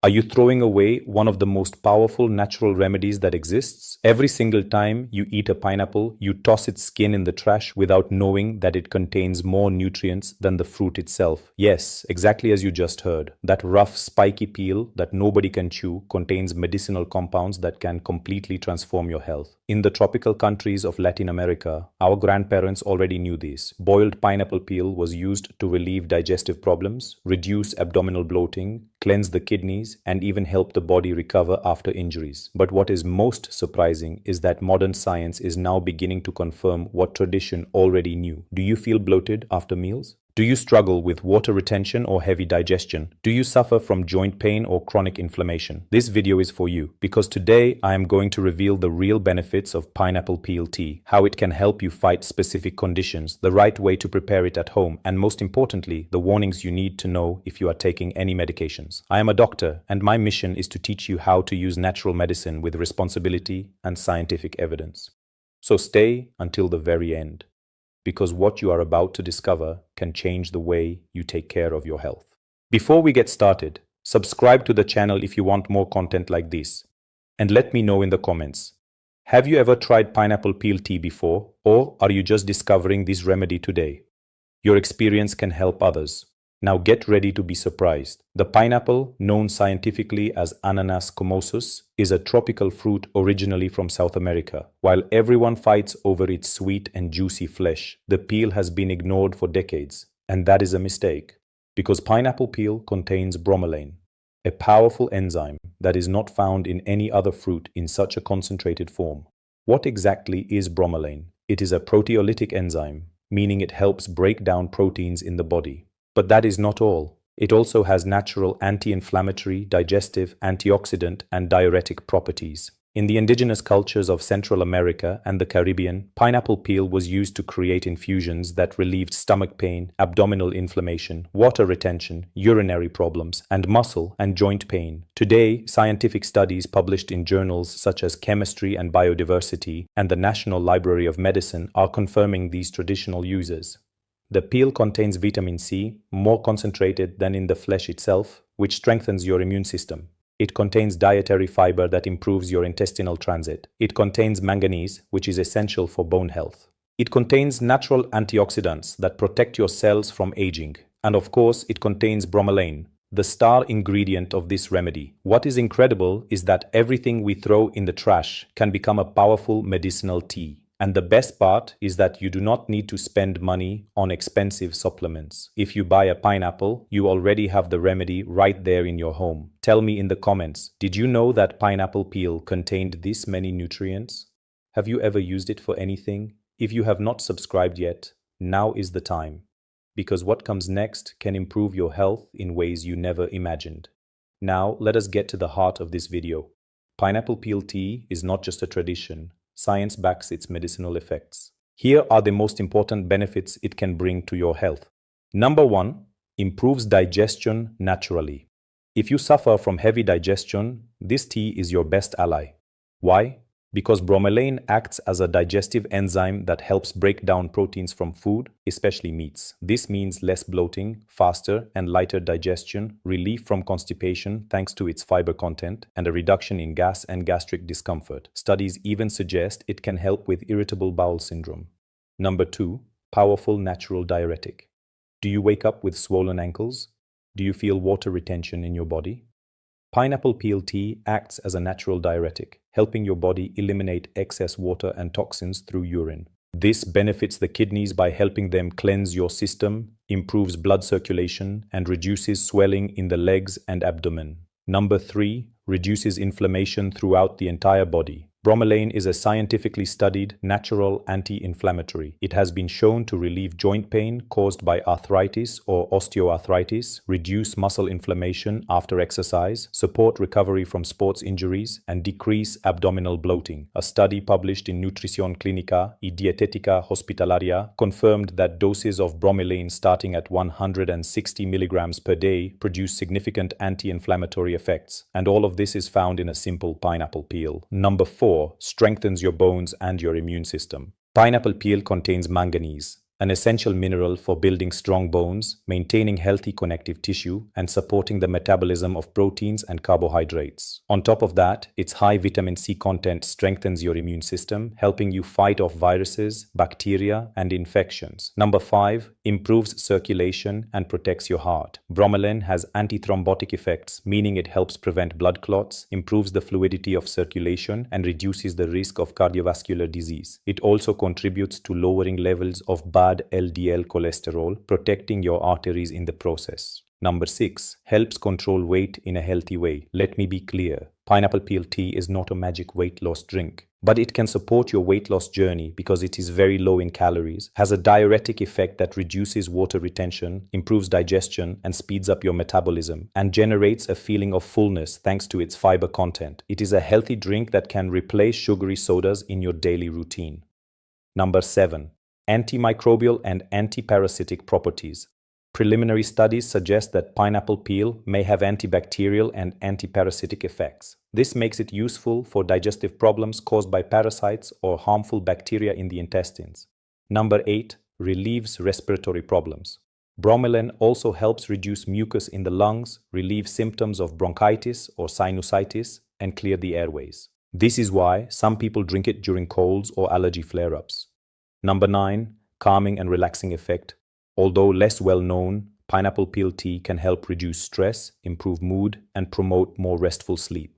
Are you throwing away one of the most powerful natural remedies that exists? Every single time you eat a pineapple, you toss its skin in the trash without knowing that it contains more nutrients than the fruit itself. Yes, exactly as you just heard. That rough, spiky peel that nobody can chew contains medicinal compounds that can completely transform your health. In the tropical countries of Latin America, our grandparents already knew this. Boiled pineapple peel was used to relieve digestive problems, reduce abdominal bloating, cleanse the kidneys, and even help the body recover after injuries. But what is most surprising is that modern science is now beginning to confirm what tradition already knew. Do you feel bloated after meals? Do you struggle with water retention or heavy digestion? Do you suffer from joint pain or chronic inflammation? This video is for you because today I am going to reveal the real benefits of pineapple peel tea, how it can help you fight specific conditions, the right way to prepare it at home, and most importantly, the warnings you need to know if you are taking any medications. I am a doctor and my mission is to teach you how to use natural medicine with responsibility and scientific evidence. So stay until the very end, because what you are about to discover can change the way you take care of your health. Before we get started, subscribe to the channel if you want more content like this. And let me know in the comments, have you ever tried pineapple peel tea before, or are you just discovering this remedy today? Your experience can help others. Now get ready to be surprised. The pineapple, known scientifically as Ananas commosus, is a tropical fruit originally from South America. While everyone fights over its sweet and juicy flesh, the peel has been ignored for decades. And that is a mistake, because pineapple peel contains bromelain, a powerful enzyme that is not found in any other fruit in such a concentrated form. What exactly is bromelain? It is a proteolytic enzyme, meaning it helps break down proteins in the body. But that is not all. It also has natural anti-inflammatory, digestive, antioxidant, and diuretic properties. In the indigenous cultures of Central America and the Caribbean, pineapple peel was used to create infusions that relieved stomach pain, abdominal inflammation, water retention, urinary problems, and muscle and joint pain. Today, scientific studies published in journals such as Chemistry and Biodiversity and the National Library of Medicine are confirming these traditional uses. The peel contains vitamin C, more concentrated than in the flesh itself, which strengthens your immune system. It contains dietary fiber that improves your intestinal transit. It contains manganese, which is essential for bone health. It contains natural antioxidants that protect your cells from aging. And of course, it contains bromelain, the star ingredient of this remedy. What is incredible is that everything we throw in the trash can become a powerful medicinal tea. And the best part is that you do not need to spend money on expensive supplements. If you buy a pineapple, you already have the remedy right there in your home. Tell me in the comments, did you know that pineapple peel contained this many nutrients? Have you ever used it for anything? If you have not subscribed yet, now is the time. Because what comes next can improve your health in ways you never imagined. Now, let us get to the heart of this video. Pineapple peel tea is not just a tradition. Science backs its medicinal effects. Here are the most important benefits it can bring to your health. Number 1, improves digestion naturally. If you suffer from heavy digestion, this tea is your best ally. Why? Because bromelain acts as a digestive enzyme that helps break down proteins from food, especially meats. This means less bloating, faster and lighter digestion, relief from constipation thanks to its fiber content, and a reduction in gas and gastric discomfort. Studies even suggest it can help with irritable bowel syndrome. Number 2, powerful natural diuretic. Do you wake up with swollen ankles? Do you feel water retention in your body? Pineapple peel tea acts as a natural diuretic, helping your body eliminate excess water and toxins through urine. This benefits the kidneys by helping them cleanse your system, improves blood circulation, and reduces swelling in the legs and abdomen. Number 3, reduces inflammation throughout the entire body. Bromelain is a scientifically studied natural anti-inflammatory. It has been shown to relieve joint pain caused by arthritis or osteoarthritis, reduce muscle inflammation after exercise, support recovery from sports injuries, and decrease abdominal bloating. A study published in Nutrición Clínica y Dietética Hospitalaria confirmed that doses of bromelain starting at 160 milligrams per day produce significant anti-inflammatory effects. And all of this is found in a simple pineapple peel. Number 4, strengthens your bones and your immune system. Pineapple peel contains manganese, an essential mineral for building strong bones, maintaining healthy connective tissue, and supporting the metabolism of proteins and carbohydrates. On top of that, its high vitamin C content strengthens your immune system, helping you fight off viruses, bacteria, and infections. Number 5, improves circulation and protects your heart. Bromelain has antithrombotic effects, meaning it helps prevent blood clots, improves the fluidity of circulation, and reduces the risk of cardiovascular disease. It also contributes to lowering levels of bad LDL cholesterol, protecting your arteries in the process. Number 6, helps control weight in a healthy way. Let me be clear, pineapple peel tea is not a magic weight loss drink, but it can support your weight loss journey because it is very low in calories, has a diuretic effect that reduces water retention, improves digestion, and speeds up your metabolism, and generates a feeling of fullness thanks to its fiber content. It is a healthy drink that can replace sugary sodas in your daily routine. Number 7, antimicrobial and antiparasitic properties. Preliminary studies suggest that pineapple peel may have antibacterial and antiparasitic effects. This makes it useful for digestive problems caused by parasites or harmful bacteria in the intestines. Number 8, relieves respiratory problems. Bromelain also helps reduce mucus in the lungs, relieve symptoms of bronchitis or sinusitis, and clear the airways. This is why some people drink it during colds or allergy flare-ups. Number 9, calming and relaxing effect. Although less well known, pineapple peel tea can help reduce stress, improve mood, and promote more restful sleep.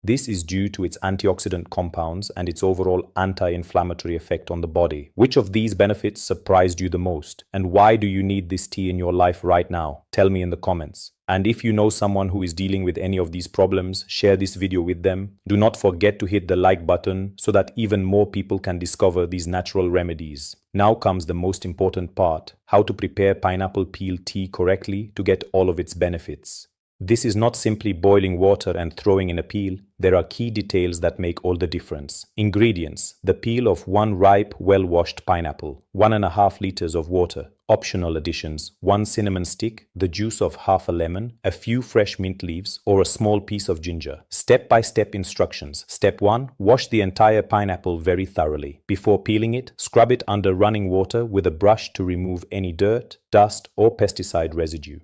This is due to its antioxidant compounds and its overall anti-inflammatory effect on the body. Which of these benefits surprised you the most? And why do you need this tea in your life right now? Tell me in the comments. And if you know someone who is dealing with any of these problems, share this video with them. Do not forget to hit the like button so that even more people can discover these natural remedies. Now comes the most important part, how to prepare pineapple peel tea correctly to get all of its benefits. This is not simply boiling water and throwing in a peel. There are key details that make all the difference. Ingredients: the peel of 1 ripe, well-washed pineapple, 1.5 liters of water. Optional additions: 1 cinnamon stick, the juice of half a lemon, a few fresh mint leaves, or a small piece of ginger. Step-by-step instructions. Step 1. Wash the entire pineapple very thoroughly. Before peeling it, scrub it under running water with a brush to remove any dirt, dust, or pesticide residue.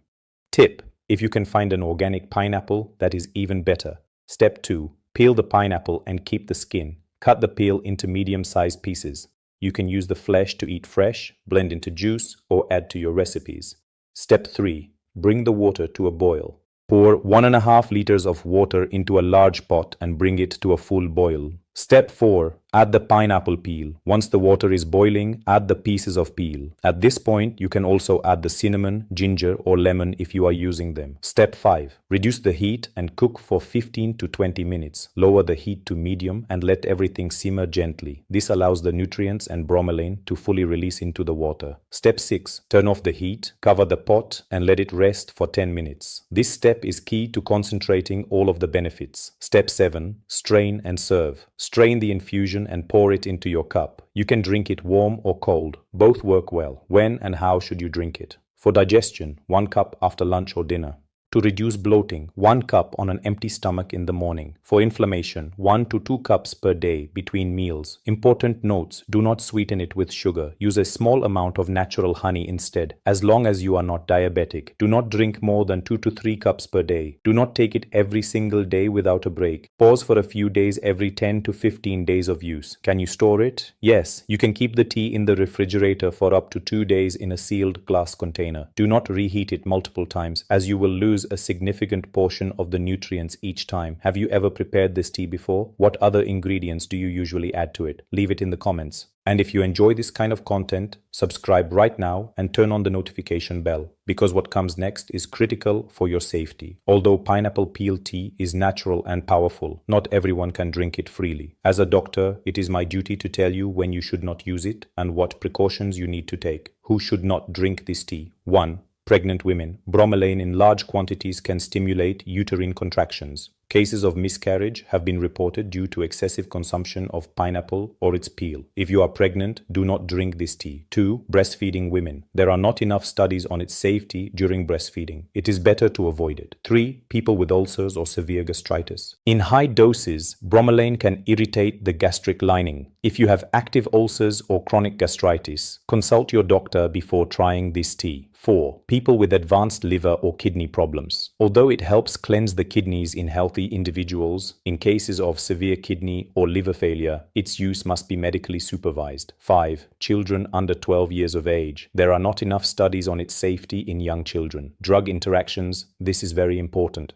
Tip: if you can find an organic pineapple, that is even better. Step 2. Peel the pineapple and keep the skin. Cut the peel into medium-sized pieces. You can use the flesh to eat fresh, blend into juice, or add to your recipes. Step 3. Bring the water to a boil. Pour 1.5 liters of water into a large pot and bring it to a full boil. Step 4. Add the pineapple peel. Once the water is boiling, add the pieces of peel. At this point, you can also add the cinnamon, ginger, or lemon if you are using them. Step 5. Reduce the heat and cook for 15 to 20 minutes. Lower the heat to medium and let everything simmer gently. This allows the nutrients and bromelain to fully release into the water. Step 6. Turn off the heat, cover the pot, and let it rest for 10 minutes. This step is key to concentrating all of the benefits. Step 7. Strain and serve. Strain the infusion and pour it into your cup. You can drink it warm or cold. Both work well. When and how should you drink it? For digestion, 1 cup after lunch or dinner. To reduce bloating, 1 cup on an empty stomach in the morning. For inflammation, 1 to 2 cups per day between meals. Important notes: do not sweeten it with sugar. Use a small amount of natural honey instead, as long as you are not diabetic. Do not drink more than 2 to 3 cups per day. Do not take it every single day without a break. Pause for a few days every 10 to 15 days of use. Can you store it? Yes, you can keep the tea in the refrigerator for up to 2 days in a sealed glass container. Do not reheat it multiple times, as you will lose a significant portion of the nutrients each time. Have you ever prepared this tea before? What other ingredients do you usually add to it? Leave it in the comments. And if you enjoy this kind of content, subscribe right now and turn on the notification bell, because what comes next is critical for your safety. Although pineapple peel tea is natural and powerful, not everyone can drink it freely. As a doctor, it is my duty to tell you when you should not use it and what precautions you need to take. Who should not drink this tea? 1. Pregnant women. Bromelain in large quantities can stimulate uterine contractions, Cases of miscarriage have been reported due to excessive consumption of pineapple or its peel. If you are pregnant, do not drink this tea. 2. Breastfeeding women. There are not enough studies on its safety during breastfeeding. It is better to avoid it. 3. People with ulcers or severe gastritis. In high doses, bromelain can irritate the gastric lining. If you have active ulcers or chronic gastritis, consult your doctor before trying this tea. 4. People with advanced liver or kidney problems. Although it helps cleanse the kidneys in healthy individuals, in cases of severe kidney or liver failure, its use must be medically supervised. 5. Children under 12 years of age. There are not enough studies on its safety in young children. Drug interactions. This is very important.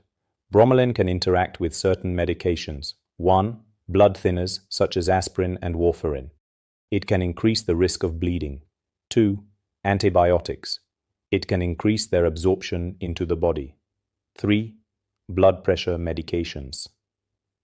Bromelain can interact with certain medications. 1. Blood thinners such as aspirin and warfarin. It can increase the risk of bleeding. 2. Antibiotics. It can increase their absorption into the body. 3. Blood pressure medications.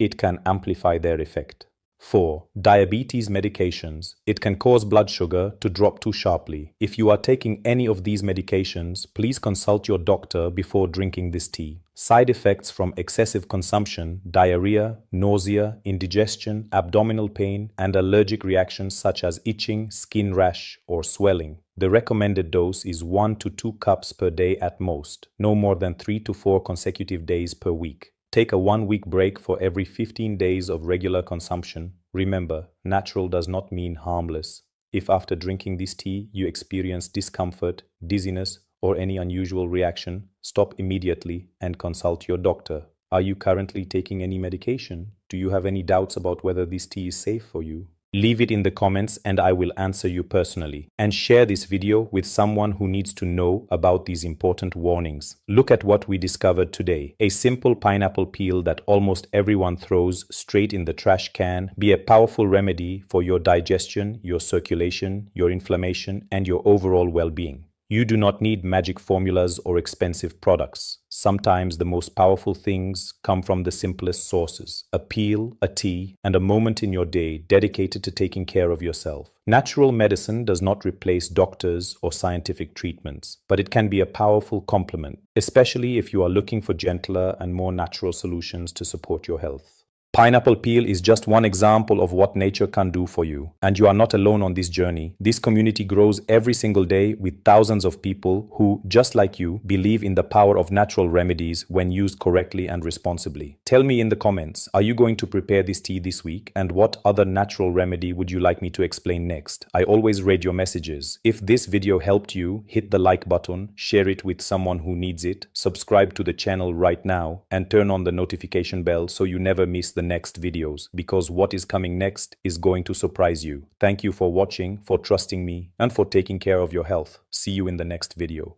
It can amplify their effect. 4. Diabetes medications. It can cause blood sugar to drop too sharply. If you are taking any of these medications, please consult your doctor before drinking this tea. Side effects from excessive consumption: diarrhea, nausea, indigestion, abdominal pain, and allergic reactions such as itching, skin rash, or swelling. The recommended dose is 1 to 2 cups per day at most, no more than 3 to 4 consecutive days per week. Take a 1-week break for every 15 days of regular consumption. Remember, natural does not mean harmless. If after drinking this tea you experience discomfort, dizziness, or any unusual reaction, stop immediately and consult your doctor. Are you currently taking any medication? Do you have any doubts about whether this tea is safe for you? Leave it in the comments and I will answer you personally. And share this video with someone who needs to know about these important warnings. Look at what we discovered today. A simple pineapple peel that almost everyone throws straight in the trash can be a powerful remedy for your digestion, your circulation, your inflammation, and your overall well-being. You do not need magic formulas or expensive products. Sometimes the most powerful things come from the simplest sources: a peel, a tea, and a moment in your day dedicated to taking care of yourself. Natural medicine does not replace doctors or scientific treatments, but it can be a powerful complement, especially if you are looking for gentler and more natural solutions to support your health. Pineapple peel is just one example of what nature can do for you, and you are not alone on this journey. This community grows every single day with thousands of people who, just like you, believe in the power of natural remedies when used correctly and responsibly. Tell me in the comments, are you going to prepare this tea this week, and what other natural remedy would you like me to explain next? I always read your messages. If this video helped you, hit the like button, share it with someone who needs it, subscribe to the channel right now, and turn on the notification bell so you never miss the next videos, because what is coming next is going to surprise you. Thank you for watching, for trusting me, and for taking care of your health. See you in the next video.